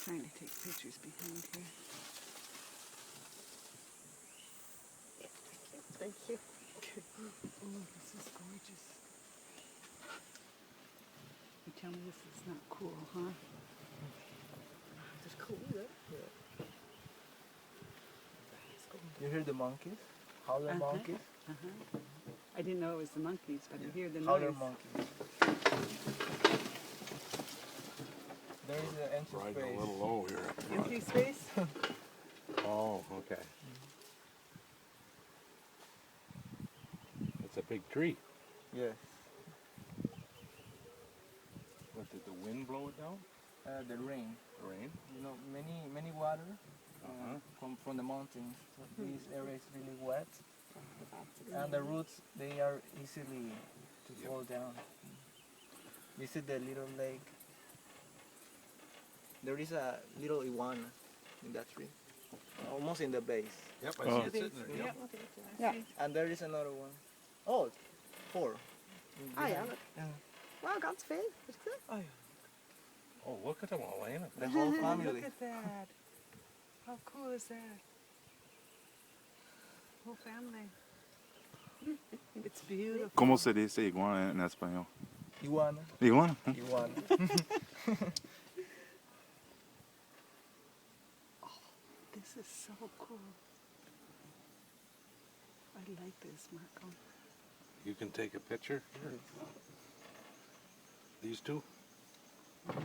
trying to take pictures behind here. Thank you. Oh, this is gorgeous. You tell me this is not cool, huh? It's cool, yeah. You hear the monkeys? Howler monkeys? I didn't know it was the monkeys, but I hear the Howler noise. monkeys. There is an empty Riding space. a little low here. Empty space? Oh, okay. It's a big tree. Yes. What, did the wind blow it down? The rain. Rain? You know, many water from the mountains. So this area is really wet. And the roots, they are easily to fall down. This is the little lake. There is a little iguana in that tree, almost in the base. Yep, I see it sitting there. Yep. Yeah. And there is another one. Oh, 4. Ah, ja. Yeah. Wow, ganz veel. Is het goed? Oh, yeah. Oh, look at them all laying up The there. whole family. Look at that. How cool is that? Whole family. It's beautiful. ¿Cómo se dice iguana en español? Iguana. Iguana. Iguana. This is so cool. I like this, Marco. You can take a picture. Here. These two. 2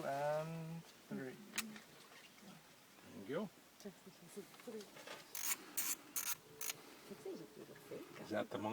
and 3. There you go. It is a beautiful. Is that the monkey?